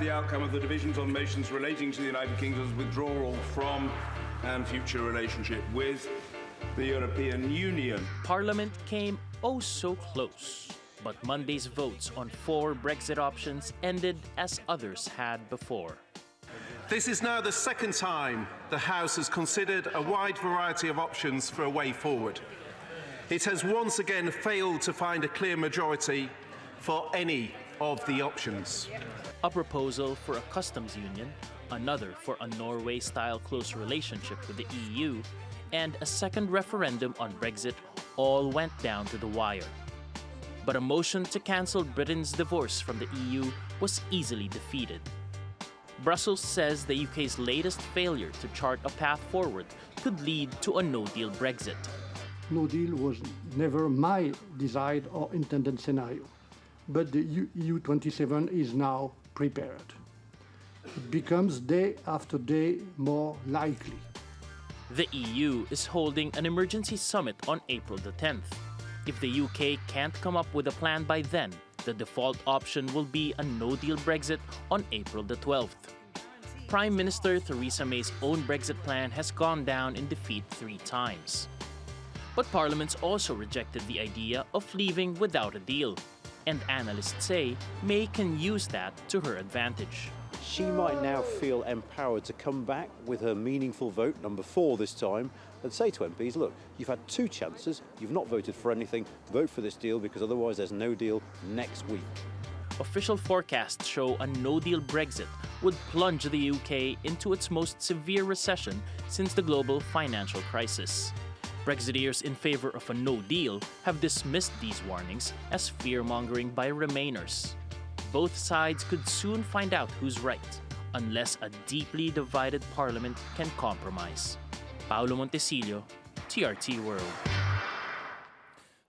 the outcome of the divisions on motions relating to the United Kingdom's withdrawal from and future relationship with the European Union. Parliament came oh so close, but Monday's votes on 4 Brexit options ended as others had before. This is now the second time the House has considered a wide variety of options for a way forward. It has once again failed to find a clear majority for any of the options. A proposal for a customs union, another for a Norway-style close relationship with the EU, and a second referendum on Brexit all went down to the wire. But a motion to cancel Britain's divorce from the EU was easily defeated. Brussels says the UK's latest failure to chart a path forward could lead to a no-deal Brexit. No deal was never my desired or intended scenario, but the EU27 is now prepared. It becomes day after day more likely. The EU is holding an emergency summit on April the 10th. If the UK can't come up with a plan by then, the default option will be a no-deal Brexit on April the 12th. Prime Minister Theresa May's own Brexit plan has gone down in defeat 3 times. But Parliament's also rejected the idea of leaving without a deal, and analysts say May can use that to her advantage. She might now feel empowered to come back with her meaningful vote, number 4 this time, and say to MPs, look, you've had 2 chances, you've not voted for anything, vote for this deal because otherwise there's no deal next week. Official forecasts show a no-deal Brexit would plunge the UK into its most severe recession since the global financial crisis. Brexiteers in favor of a no deal have dismissed these warnings as fear-mongering by Remainers. Both sides could soon find out who's right, unless a deeply divided Parliament can compromise. Paolo Montecillo, TRT World.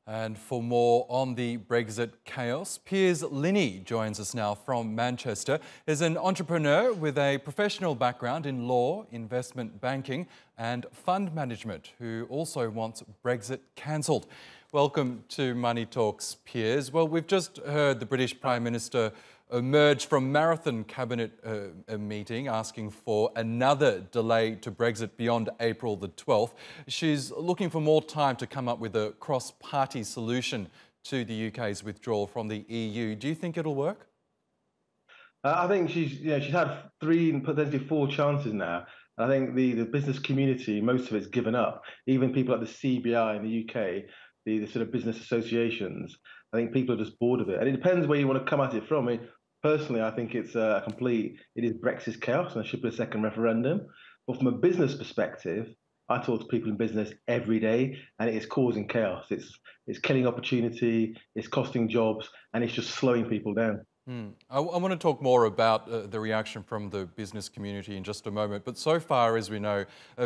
And for more on the Brexit chaos, Piers Linney joins us now from Manchester. He's an entrepreneur with a professional background in law, investment banking and fund management, who also wants Brexit cancelled. Welcome to Money Talks, Piers. Well, we've just heard the British Prime Minister emerge from marathon cabinet meeting asking for another delay to Brexit beyond April the 12th. She's looking for more time to come up with a cross-party solution to the UK's withdrawal from the EU. Do you think it'll work? I think she's had 3 and potentially 4 chances now. I think the business community, most of it's given up. Even people like the CBI in the UK, the sort of business associations, I think people are just bored of it. And it depends where you want to come at it from. I mean, personally, I think it's it is Brexit chaos and there should be a second referendum. But from a business perspective, I talk to people in business every day and it is causing chaos. It's killing opportunity, it's costing jobs, and it's just slowing people down. I want to talk more about the reaction from the business community in just a moment. But so far, as we know,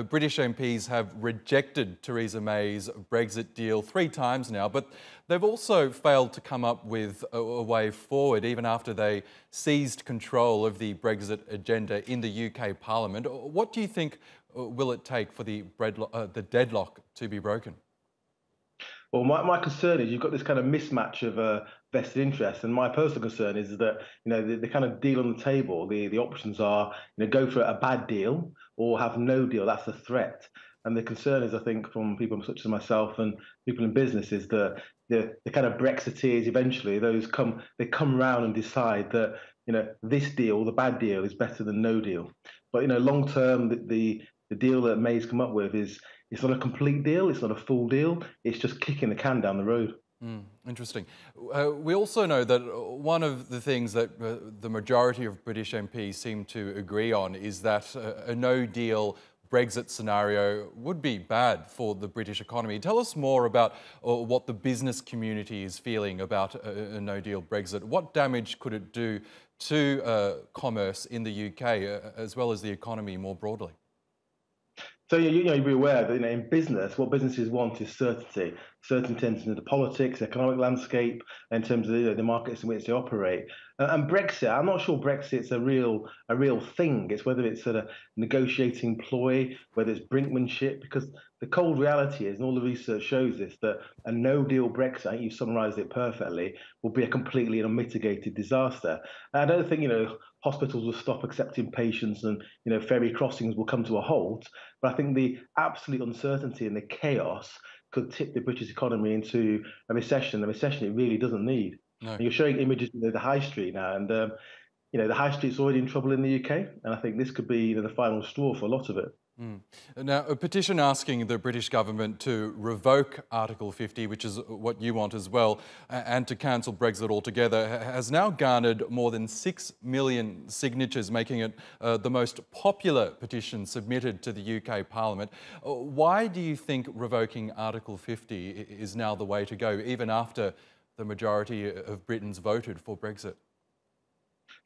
British MPs have rejected Theresa May's Brexit deal 3 times now. But they've also failed to come up with a way forward, even after they seized control of the Brexit agenda in the UK Parliament. What do you think will it take for the deadlock to be broken? Well, my concern is you've got this kind of mismatch of vested interest, and my personal concern is that the kind of deal on the table, the options are go for a bad deal or have no deal. That's the threat, and the concern is, I think, from people such as myself and people in business, is that the kind of Brexiteers eventually they come round and decide that this deal, the bad deal, is better than no deal. But long term, the deal that May's come up with it's not a complete deal, it's not a full deal, it's just kicking the can down the road. Interesting. We also know that one of the things that the majority of British MPs seem to agree on is that a no-deal Brexit scenario would be bad for the British economy. Tell us more about what the business community is feeling about a no-deal Brexit. What damage could it do to commerce in the UK as well as the economy more broadly? So you'd be aware that in business, what businesses want is certainty. certain tensions in the politics, economic landscape, in terms of the markets in which they operate. And Brexit, I'm not sure Brexit's a real thing. It's whether it's a negotiating ploy, whether it's brinkmanship, because the cold reality is, and all the research shows this, that a no-deal Brexit, I think you summarised it perfectly, will be a completely unmitigated disaster. And I don't think, hospitals will stop accepting patients and, ferry crossings will come to a halt. But I think the absolute uncertainty and the chaos could tip the British economy into a recession it really doesn't need. No. You're showing images of the high street now, and the high street's already in trouble in the UK, and I think this could be the final straw for a lot of it. Now, a petition asking the British government to revoke Article 50, which is what you want as well, and to cancel Brexit altogether, has now garnered more than 6 million signatures, making it the most popular petition submitted to the UK Parliament. Why do you think revoking Article 50 is now the way to go, even after the majority of Britons voted for Brexit?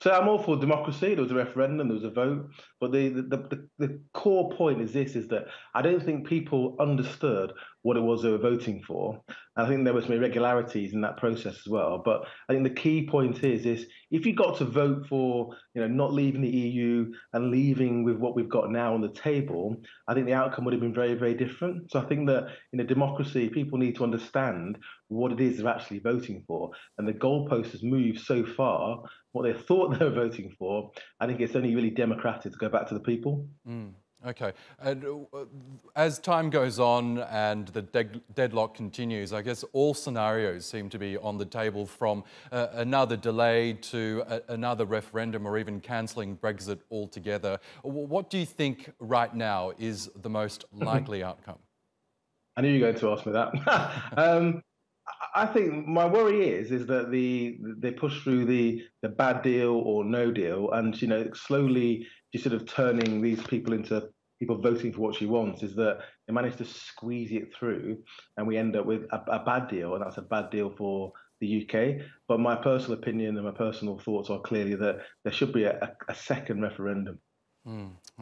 So I'm all for democracy. There was a referendum, there was a vote, but the core point is that I don't think people understood what it was they were voting for. And I think there were some irregularities in that process as well. But I think the key point is if you got to vote for not leaving the EU and leaving with what we've got now on the table, I think the outcome would have been very, very different. So I think that in a democracy, people need to understand what it is they're actually voting for. And the goalpost has moved so far, what they thought they were voting for, I think it's only really democratic to go back to the people. Okay. And as time goes on and the deadlock continues, I guess all scenarios seem to be on the table, from another delay to another referendum or even cancelling Brexit altogether. What do you think right now is the most likely outcome? I knew you were going to ask me that. I think my worry is that they push through the bad deal or no deal, and slowly just sort of turning these people into people voting for what she wants, is that they manage to squeeze it through, and we end up with a bad deal, and that's a bad deal for the UK. But my personal opinion and my personal thoughts are clearly that there should be a second referendum.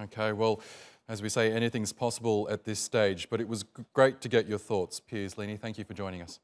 Okay, well, as we say, anything's possible at this stage, but it was great to get your thoughts. Piers Linney, thank you for joining us.